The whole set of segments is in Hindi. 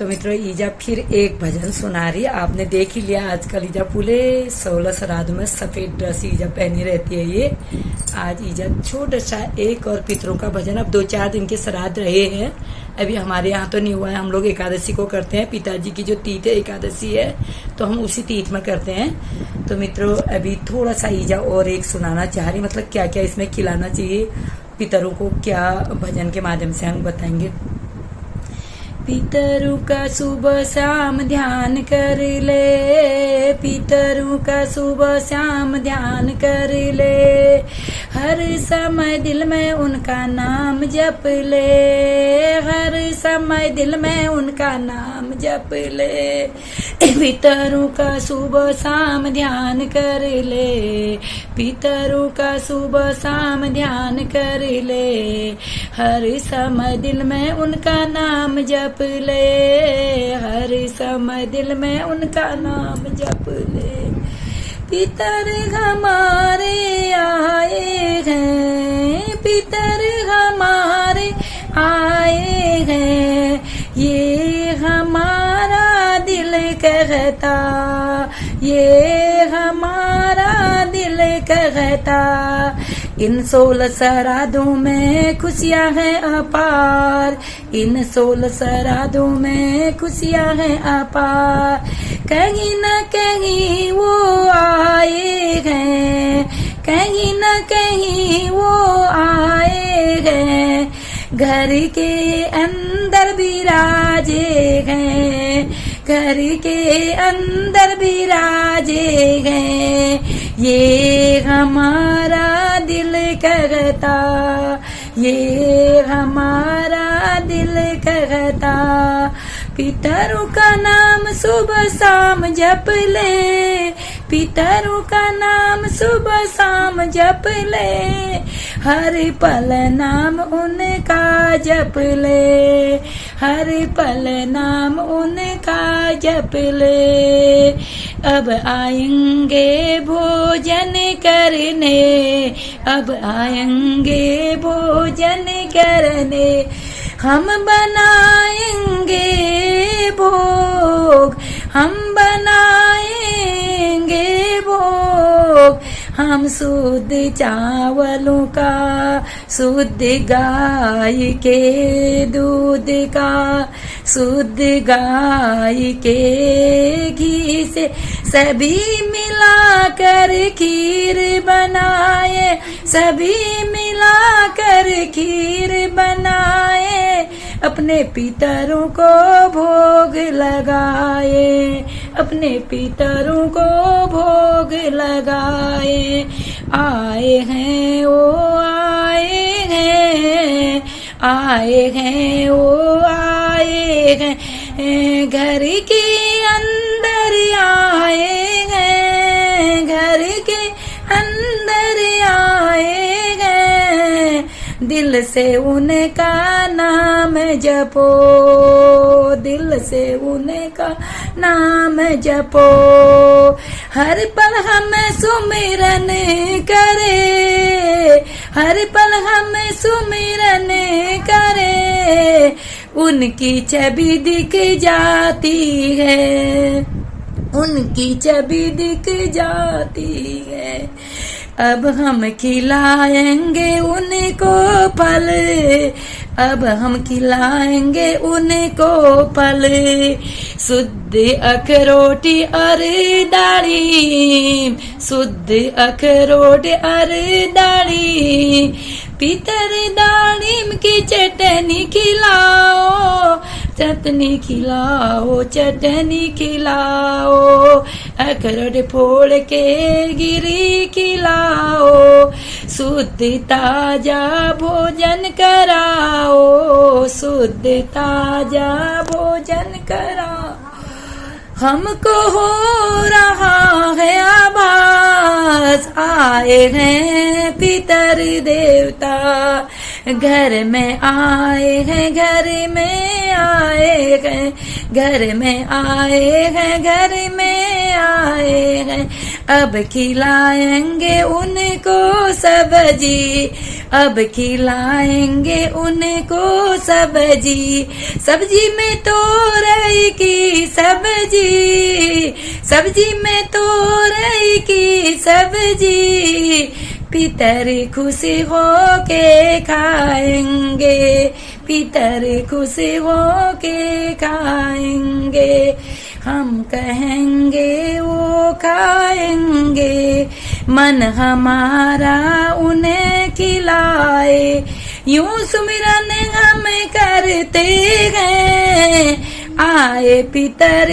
तो मित्रों ईजा फिर एक भजन सुना रही है। आपने देख ही लिया आजकल ईजा पूरे 16 श्राद्ध में सफेद ड्रेस ईजा पहनी रहती है। ये आज ईजा छोटा सा एक और पितरों का भजन। अब 2-4 दिन के श्राद्ध रहे हैं, अभी हमारे यहाँ तो नहीं हुआ है। हम लोग एकादशी को करते हैं, पिताजी की जो तीथ है एकादशी है तो हम उसी तीथ में करते हैं। तो मित्रों अभी थोड़ा सा ईजा और एक सुनाना चाह रही, मतलब क्या क्या इसमें खिलाना चाहिए पितरों को, क्या भजन के माध्यम से हम बताएंगे। पितरों का सुबह शाम ध्यान कर ले, पितरों का सुबह शाम ध्यान कर ले, हर समय दिल में उनका नाम जप ले, हर समय दिल में उनका नाम जप ले। पितरों का सुबह शाम ध्यान कर ले, पितरों का सुबह शाम ध्यान कर ले, हर समय दिल में उनका नाम जप ले, हर समय दिल में उनका नाम जप ले। पितर हमारे आए हैं, पितर हमारे आए हैं, ये हमारा दिल कहता, ये हमारा दिल कहता। इन 16 श्राद्धों में खुशियां हैं अपार, इन 16 श्राद्धों में खुशियां हैं अपार। कहीं न कहीं वो आए हैं, कहीं न कहीं वो आए हैं, घर के अंदर विराजे हैं, घर के अंदर विराजे हैं। ये हमारा दिल कहता, ये हमारा दिल कहता। पितरों का नाम सुबह शाम जप ले, पितरों का नाम सुबह शाम जप ले, हर पल नाम उनका जप ले, हर पल नाम उनका जप ले। अब आएंगे भोजन करने, अब आएंगे भोजन करने, हम बनाएंगे भोग, हम बनाएंगे भोग। हम शुद्ध चावलों का, शुद्ध गाय के दूध का, शुद्ध गाय के घी से सभी मिलाकर खीर बनाए, सभी मिलाकर खीर बनाए, अपने पितरों को भोग लगाए, अपने पितरों को भोग लगाए। आए हैं ओ आए हैं, आए हैं ओ आए हैं, घर के अंदर आए हैं, घर के अंदर आए हैं। दिल से उनका नाम जपो, दिल से उनका नाम जपो, हर पल हम सुमिरन करे, हर पल हम सुमिरन करे। उनकी छवि दिख जाती है, उनकी छवि दिख जाती है। अब हम खिलाएंगे उनको फल, अब हम खिलाएंगे उनको फल, शुद्ध अखरोट और दाढ़ी, शुद्ध अखरोट और दाढ़ी। पितर दाढ़ी की चटनी खिलाओ, चटनी खिलाओ, चटनी खिलाओ, अखरोट फोड़ के गिरी खिलाओ, शुद्ध ताजा भोजन कराओ, शुद्ध ताजा भोजन कराओ। हमको हो रहा है आभास, आए हैं पितर देवता, घर में आए हैं, घर में आए हैं, घर में आए हैं, घर में आए हैं। अब खिलाएंगे उनको सब्जी, अब खिलाएंगे उनको सब्जी, सब्जी में तो रही सब्जी, सब्जी में तोरई की सब्जी, पितर खुश हो के खाएंगे, पितर खुश हो के खाएंगे। हम कहेंगे वो खाएंगे, मन हमारा उन्हें खिलाए। यूं सुमिरन हम करते हैं, आए पितर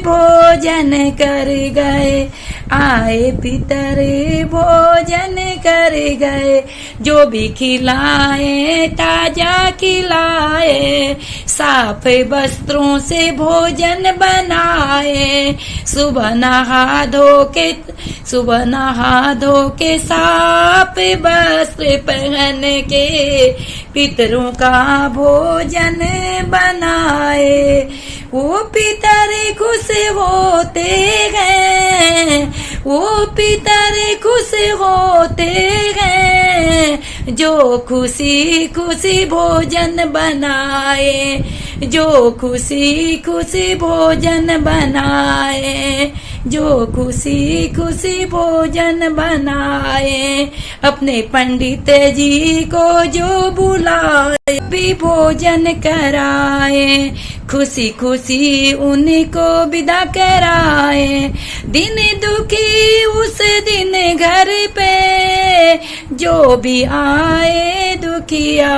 भोजन कर गए, आए पितर भोजन कर गए। जो भी खिलाए ताजा खिलाए, साफ वस्त्रों से भोजन बनाए। सुबह नहा धो के साफ वस्त्र पहन के पितरों का भोजन बनाए। वो पितर खुश होते हैं, वो पितर खुश होते हैं, जो खुशी खुशी भोजन बनाए, जो खुशी खुशी भोजन बनाए, जो खुशी खुशी भोजन बनाए। अपने पंडित जी को जो बुलाए भी भोजन कराए, खुशी खुशी उनको विदा कराए। दिन दुखी उस दिन घर पे जो भी आए दुखिया,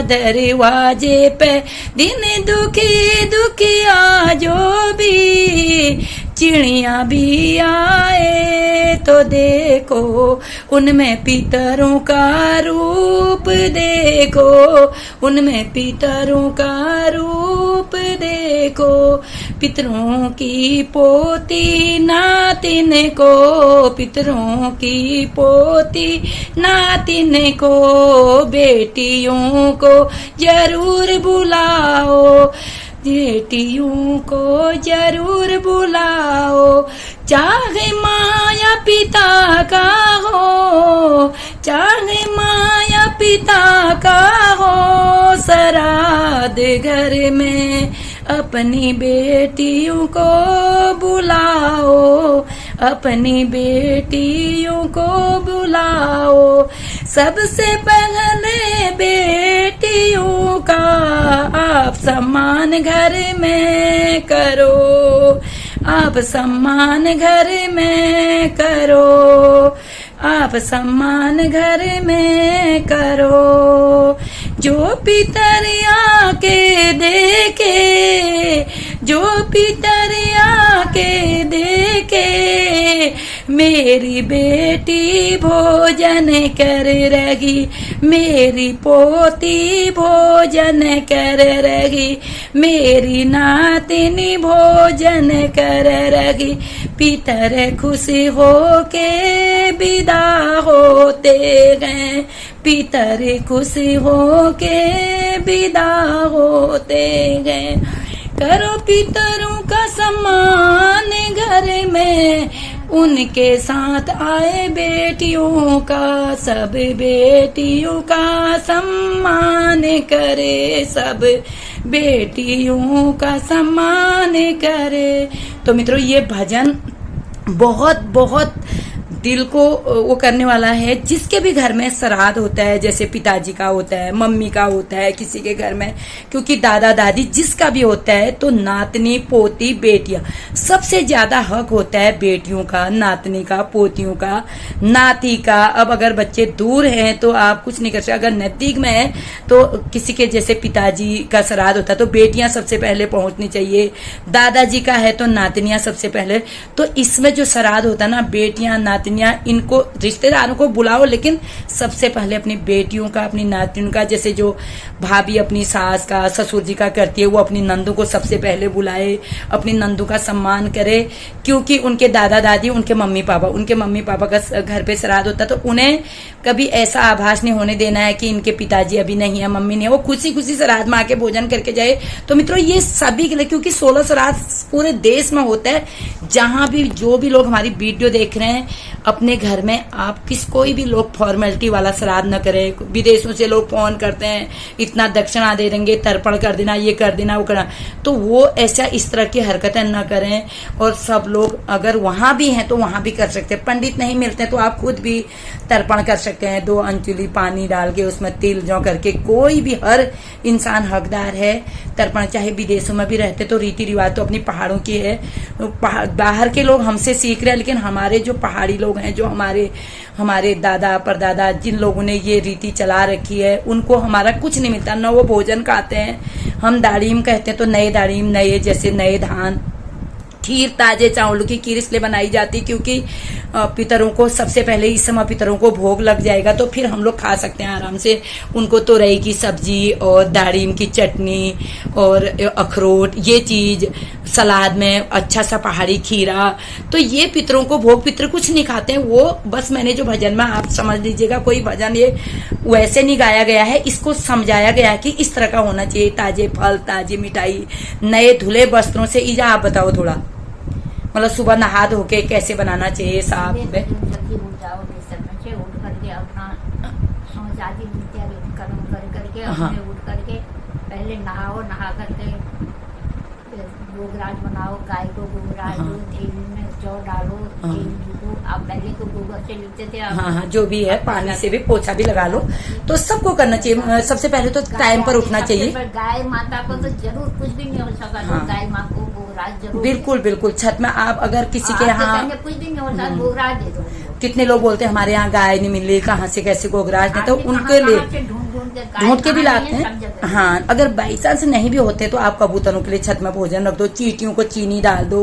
दरवाजे पे दिन दुखी दुखिया जो भी, चिड़िया भी आए तो देखो उनमें पितरों का रूप देखो, उनमें पितरों का रूप देखो। पितरों की पोती नातिन को, पितरों की पोती नातिन को, बेटियों को जरूर बुलाओ, बेटियों को जरूर बुलाओ। चाहे माँ या पिता का हो, चाहे माँ या पिता का हो, श्राद्ध घर में अपनी बेटियों को बुलाओ, अपनी बेटियों को बुलाओ। सबसे पहले बेटियों का आप सम्मान घर में करो, आप सम्मान घर में करो, आप सम्मान घर में करो। जो पितर आके देखे, जो पितर आके देखे, मेरी बेटी भोजन कर रही, मेरी पोती भोजन कर रही, मेरी नातिनी भोजन कर रही। पितर खुश हो के विदा होते हैं, पितर खुश हो के विदा होते हैं। करो पितरों का सम्मान घर में, उनके साथ आए बेटियों का, सब बेटियों का सम्मान करे, सब बेटियों का सम्मान करे। तो मित्रों ये भजन बहुत बहुत दिल को वो करने वाला है। जिसके भी घर में श्राद्ध होता है, जैसे पिताजी का होता है, मम्मी का होता है, किसी के घर में, क्योंकि दादा दादी जिसका भी होता है, तो नातनी पोती बेटियां, सबसे ज्यादा हक होता है बेटियों का, नातनी का, पोतियों का, नाती का। अब अगर बच्चे दूर हैं तो आप कुछ नहीं कर सकते, अगर नजदीक में है तो किसी के जैसे पिताजी का श्राद्ध होता है तो बेटियां सबसे पहले पहुंचनी चाहिए, दादाजी का है तो नातनियां सबसे पहले। तो इसमें जो श्राद्ध होता है ना, बेटियां नातनियां, इनको रिश्तेदारों को बुलाओ, लेकिन सबसे पहले अपनी बेटियों का, अपनी नातियों का, जैसे जो भाभी अपनी सास का, ससुर जी का करती है, वो अपनी नंदू को सबसे पहले बुलाए, अपनी नंदू का सम्मान करे, क्योंकि उनके दादा दादी, उनके मम्मी पापा का घर पे श्राद्ध होता है, तो उन्हें कभी ऐसा आभास नहीं होने देना है कि इनके पिताजी अभी नहीं है, मम्मी नहीं है, वो खुशी खुशी श्राद्ध में आके भोजन करके जाए। तो मित्रों ये सभी के लिए, क्योंकि 16 श्राद्ध पूरे देश में होता है, जहां भी जो भी लोग हमारी वीडियो देख रहे हैं, अपने घर में आप कोई भी लोग फॉर्मेलिटी वाला श्राद्ध न करें। विदेशों से लोग फोन करते हैं, इतना दक्षिणा दे देंगे, तर्पण कर देना, ये कर देना, वो करना, तो वो ऐसा इस तरह की हरकतें न करें। और सब लोग अगर वहां भी हैं तो वहां भी कर सकते हैं। पंडित नहीं मिलते तो आप खुद भी तर्पण कर सकते हैं। 2 अंचुली पानी डाल के उसमें तिल जौ करके, कोई भी, हर इंसान हकदार है तर्पण। चाहे विदेशों में भी रहते तो रीति रिवाज तो अपनी पहाड़ों की है, बाहर के लोग हमसे सीख रहे हैं, लेकिन हमारे जो पहाड़ी लोग हैं, जो हमारे दादा परदादा, जिन लोगों ने ये रीति चला रखी है, उनको हमारा कुछ नहीं मिलता। न वो भोजन खाते हैं। हम दाड़ीम कहते हैं तो नए दाड़ीम, नए जैसे नए धान, खीर, ताजे चावलों की खीर इसलिए बनाई जाती क्योंकि पितरों को सबसे पहले इस समय पितरों को भोग लग जाएगा तो फिर हम लोग खा सकते हैं आराम से। उनको तोरई की सब्जी और दाड़ीम की चटनी और अखरोट, ये चीज सलाद में अच्छा सा पहाड़ी खीरा, तो ये पितरों को भोग, पितर कुछ नहीं खाते हैं। वो बस मैंने जो भजन में, आप समझ लीजिएगा, कोई भजन ये वैसे नहीं गाया गया है, इसको समझाया गया है कि इस तरह का होना चाहिए। ताजे फल, ताजी मिठाई, नए धुले वस्त्रों से। ईजा आप बताओ थोड़ा, मतलब सुबह नहा धो के कैसे बनाना चाहिए साफ में? जल्दी उठ जाओ, से उठ करके अपना आदि कर्म करके अपने उठ करके पहले नहाओ, नहा करके गोगराज बनाओ, गाय को गोगराज दो, तेल में जौ डालो, तेल लिखो। आप पहले तो गोबर से लिखते थे, हाँ, जो भी है, पानी से भी पोछा भी लगा लो। तो सबको करना चाहिए। सबसे पहले तो टाइम पर उठना चाहिए। गाय माता को तो जरूर, कुछ भी नहीं हो सका, गाय माँ को गोगराज जरूर। बिल्कुल बिल्कुल। छत में आप अगर किसी के यहाँ, कुछ भी नहीं होता, गोगराज दे दो। कितने लोग बोलते हैं हमारे यहाँ गाय नहीं मिल रही, कहाँ से कैसे गोगराज नहीं, तो उनके लिए ढूंढ के भी लाते हैं। हाँ, अगर बाई चांस नहीं भी होते तो आप कबूतरों के लिए छत में भोजन रख दो, चींटियों को चीनी डाल दो,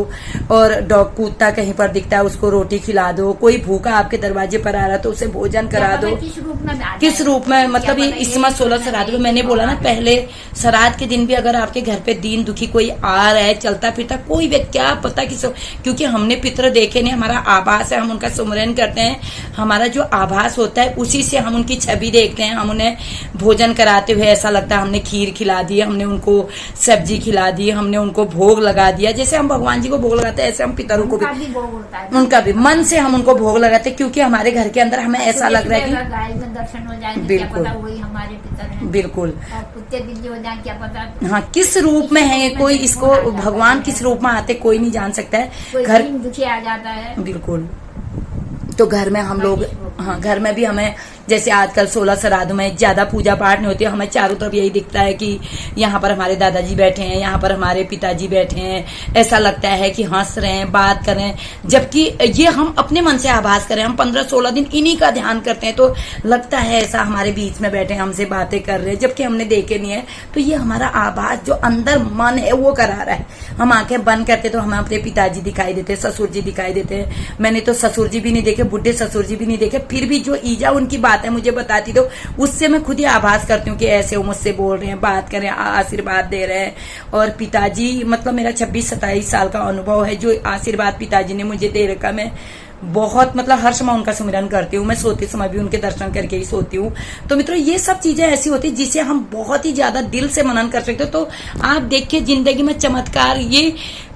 और डॉग कुत्ता कहीं पर दिखता है उसको रोटी खिला दो। कोई भूखा आपके दरवाजे पर आ रहा तो उसे भोजन करा दो। किस रूप में, मतलब ये इस समय 16 श्राद्ध में मैंने बोला ना, पहले श्राद्ध के दिन भी अगर आपके घर पे दीन दुखी कोई आ रहा है, चलता फिरता कोई भी, क्या पता किस, क्योंकि हमने पितर देखे नहीं, हमारा आभास है, हम उनका सुमरन करते हैं। हमारा जो आभास होता है उसी से हम उनकी छवि देखते हैं। हम उन्हें भोजन कराते हुए ऐसा लगता है हमने खीर खिला दी, हमने उनको सब्जी खिला दी, हमने उनको भोग लगा दिया। जैसे हम भगवान जी को भोग लगाते हैं ऐसे हम पितरों को भी भोग होता है, उनका भी मन से हम उनको भोग लगाते हैं, क्योंकि हमारे घर के अंदर हमें ऐसा लग रहा है कि गाय में दर्शन हो जाए, बिल्कुल, क्या पता वही हमारे पितर हैं। बिल्कुल, कुत्ते बिल्ली हो जाए, क्या पता। हाँ, किस रूप में है कोई, इसको भगवान किस रूप में आते कोई नहीं जान सकता है। घर दुखी आ जाता है, बिल्कुल। तो घर में हम लोग, हाँ, घर में भी हमें, जैसे आजकल 16 श्राद्ध में ज्यादा पूजा पाठ नहीं होती है, हमें चारों तरफ यही दिखता है कि यहाँ पर हमारे दादाजी बैठे हैं, यहाँ पर हमारे पिताजी बैठे हैं, ऐसा लगता है कि हंस रहे हैं, बात कर रहे हैं, जबकि ये हम अपने मन से आभास करें। हम 15-16 दिन इन्हीं का ध्यान करते हैं तो लगता है ऐसा हमारे बीच में बैठे हमसे बातें कर रहे हैं, जबकि हमने देखे नहीं है। तो ये हमारा आभास जो अंदर मन है वो करा रहा है। हम आंखें बंद करते तो हमें अपने पिताजी दिखाई देते, ससुर जी दिखाई देते। मैंने तो ससुर जी भी नहीं देखे, बुढ़े ससुर जी भी नहीं देखे, फिर भी जो ईजा उनकी बातें मुझे बताती तो उससे मैं खुद ही आभास करती हूँ कि ऐसे वो मुझसे बोल रहे हैं, बात कर रहे हैं, आशीर्वाद दे रहे हैं। और पिताजी, मतलब मेरा 26-27 साल का अनुभव है, जो आशीर्वाद पिताजी ने मुझे दे रखा, मैं बहुत, मतलब हर समय उनका सुमिरन करती हूँ। मैं सोते समय भी उनके दर्शन करके ही सोती हूँ। तो मित्रों, ये सब चीजें ऐसी होती है जिसे हम बहुत ही ज्यादा दिल से मनन कर सकते हो। तो आप देखिए जिंदगी में चमत्कार, ये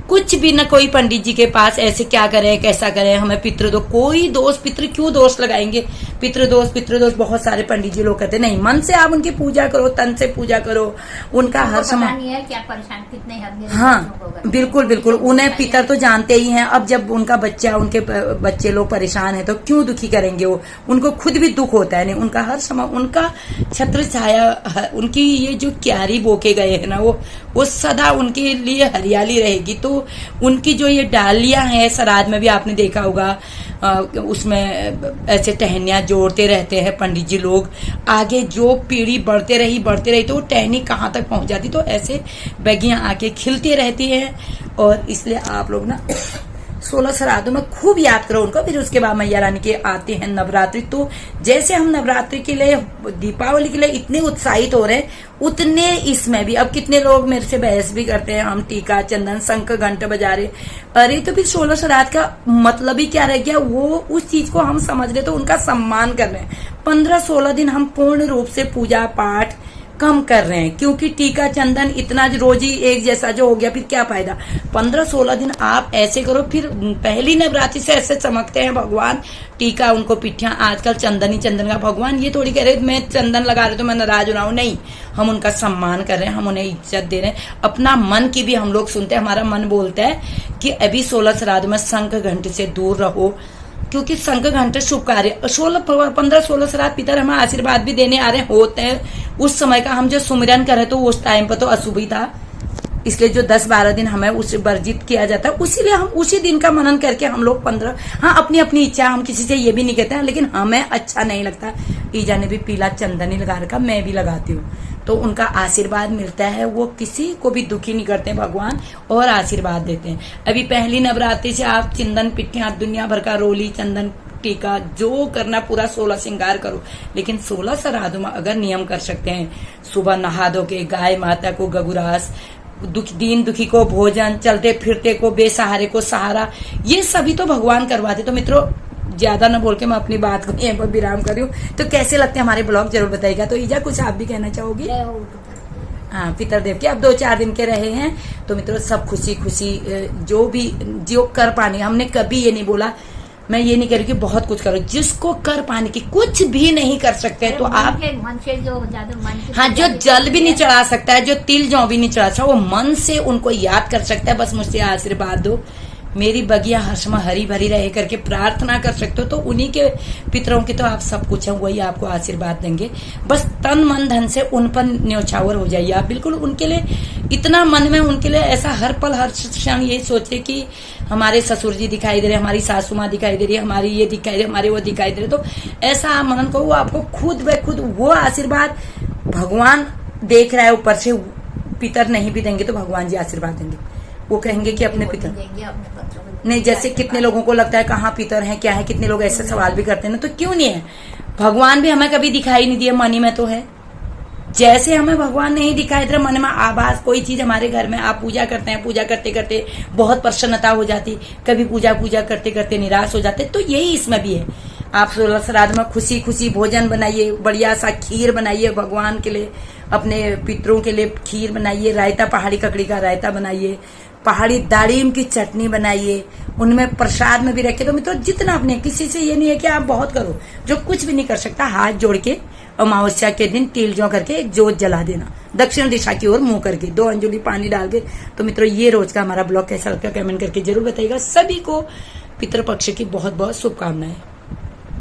कुछ भी न, कोई पंडित जी के पास ऐसे क्या करें, कैसा करें, हमें पितृ दो, कोई दोष, पितृ क्यों दोष लगाएंगे? पितृ दोष बहुत सारे पंडित जी लोग कहते नहीं, मन से आप उनकी पूजा करो, तन से पूजा करो, उनका हर समय, क्या परेशान कितने, हाँ, बिल्कुल बिल्कुल, उन्हें पितर तो जानते ही हैं। अब जब उनका बच्चा, उनके बच्चे लोग परेशान है तो क्यों दुखी करेंगे वो? उनको खुद भी दुख होता है। नहीं, उनका हर समय, उनका छत्र छाया, उनकी ये जो क्यारी बोके गए है ना, वो सदा उनके लिए हरियाली रहेगी। तो उनकी जो ये डालियां हैं, श्राद्ध में भी आपने देखा होगा, उसमें ऐसे टहनियां जोड़ते रहते हैं पंडित जी लोग। आगे जो पीढ़ी बढ़ते रही तो वो टहनी कहाँ तक पहुंच जाती, तो ऐसे बैगियां आके खिलती रहती हैं। और इसलिए आप लोग ना 16 श्राद्धों में खूब याद करो उनको। फिर उसके बाद मैया रानी के आते हैं नवरात्रि। तो जैसे हम नवरात्रि के लिए, दीपावली के लिए इतने उत्साहित हो रहे हैं, उतने इसमें भी। अब कितने लोग मेरे से बहस भी करते हैं, हम टीका चंदन शंख घंट बजा रहे, अरे तो फिर 16 श्राद्ध का मतलब ही क्या रह गया? वो उस चीज को हम समझ रहे तो उनका सम्मान कर रहे हैं। 15-16 दिन हम पूर्ण रूप से पूजा पाठ कम कर रहे हैं, क्योंकि टीका चंदन इतना रोज ही एक जैसा जो हो गया फिर क्या फायदा। 15-16 दिन आप ऐसे करो, फिर पहली नवरात्रि से ऐसे चमकते हैं भगवान। टीका उनको पिठियां आजकल चंदन ही चंदन का। भगवान ये थोड़ी कह रहे मैं चंदन लगा रहे तो मैं नाराज हो रहा हूं, नहीं, हम उनका सम्मान कर रहे हैं, हम उन्हें इज्जत दे रहे हैं। अपना मन की भी हम लोग सुनते हैं, हमारा मन बोलता है कि अभी 16 श्राद्ध में शंख घंट से दूर रहो, क्योंकि शंख घंट शुभ कार्य 15-16 श्राद्ध पितर हमें आशीर्वाद भी देने आ रहे होते हैं। उस समय का हम जो सुमिरन करे तो उस टाइम पर तो अशुभ ही था, इसलिए जो 10-12 दिन हमें उसे वर्जित किया जाता है, उसीलिए हम उसी दिन का मनन करके हम लोग 15, हाँ अपनी अपनी इच्छा, हम किसी से ये भी नहीं कहते हैं, लेकिन हमें अच्छा नहीं लगता। ईजा ने भी पीला चंदन ही लगा रखा, मैं भी लगाती हूँ, तो उनका आशीर्वाद मिलता है। वो किसी को भी दुखी नहीं करते भगवान, और आशीर्वाद देते हैं। अभी पहली नवरात्रि से आप चंदन पिठियां दुनिया भर का रोली चंदन टीका जो करना पूरा 16 श्रृंगार करो, लेकिन 16 श्राद्धों में अगर नियम कर सकते हैं, सुबह नहा धो के गाय माता को गगुरास, दीन दुखी को भोजन, चलते फिरते को बेसहारे को सहारा, ये सभी तो भगवान करवाते। तो मित्रों ज्यादा न बोल के मैं अपनी बात को यहीं पर विराम कर रही हूँ। तो कैसे लगते हैं हमारे ब्लॉग जरूर बताइएगा। तो ईजा कुछ आप भी कहना चाहोगी? हाँ, पितरदेव के अब 2-4 दिन के रहे हैं, तो मित्रों सब खुशी खुशी जो भी जो कर पाने, हमने कभी ये नहीं बोला, मैं ये नहीं कह रही कि बहुत कुछ करो, जिसको कर पाने की, कुछ भी नहीं कर सकते तो आप मन से जो ज्यादा मन हाँ, जो जल भी नहीं चढ़ा सकता है, जो तिल जौ भी नहीं चढ़ा सकता, वो मन से उनको याद कर सकता है। बस मुझसे आशीर्वाद दो, मेरी बगिया हर्षमा हरी भरी रहे करके प्रार्थना कर सकते हो, तो उन्हीं के पितरों की तो आप सब कुछ है, वही आपको आशीर्वाद देंगे। बस तन मन धन से उन पर न्योछावर हो जाइए आप, बिल्कुल उनके लिए इतना मन में, उनके लिए ऐसा हर पल हर क्षण ये सोचे कि हमारे ससुर जी दिखाई दे रहे, हमारी सासू माँ दिखाई दे रही है, हमारी ये दिखाई दे रही, हमारे वो दिखाई दे रहे, तो ऐसा मनन को वो आपको खुद ब खुद वो आशीर्वाद भगवान देख रहा है ऊपर से। पितर नहीं भी देंगे तो भगवान जी आशीर्वाद देंगे, वो कहेंगे कि अपने पितर नहीं। जैसे कितने लोगों को लगता है कहाँ पितर है, क्या है, कितने लोग ऐसे सवाल भी करते हैं ना, तो क्यों नहीं है? भगवान भी हमें कभी दिखाई नहीं दिए, मनी में तो है। जैसे हमें भगवान नहीं दिखाई दे रहा, मन में आभास कोई चीज हमारे घर में आप पूजा करते हैं, पूजा करते करते बहुत प्रसन्नता हो जाती, कभी पूजा करते करते निराश हो जाते, तो यही इसमें भी है। आप 16 श्राद्ध में खुशी खुशी भोजन बनाइए, बढ़िया सा खीर बनाइए भगवान के लिए, अपने पितरों के लिए खीर बनाइए, रायता पहाड़ी ककड़ी का रायता बनाइए, पहाड़ी दाड़ीम की चटनी बनाइए, उनमें प्रसाद में भी रखे। तो मित्रों जितना अपने, किसी से ये नहीं है कि आप बहुत करो, जो कुछ भी नहीं कर सकता हाथ जोड़ के अमावस्या के दिन तिल जौ करके एक जोत जला देना, दक्षिण दिशा की ओर मुंह करके 2 अंजुली पानी डाल के। तो मित्रों ये रोज का हमारा ब्लॉग कैसा लगता है कमेंट करके जरूर बताइएगा। सभी को पितृपक्ष की बहुत बहुत शुभकामनाएं।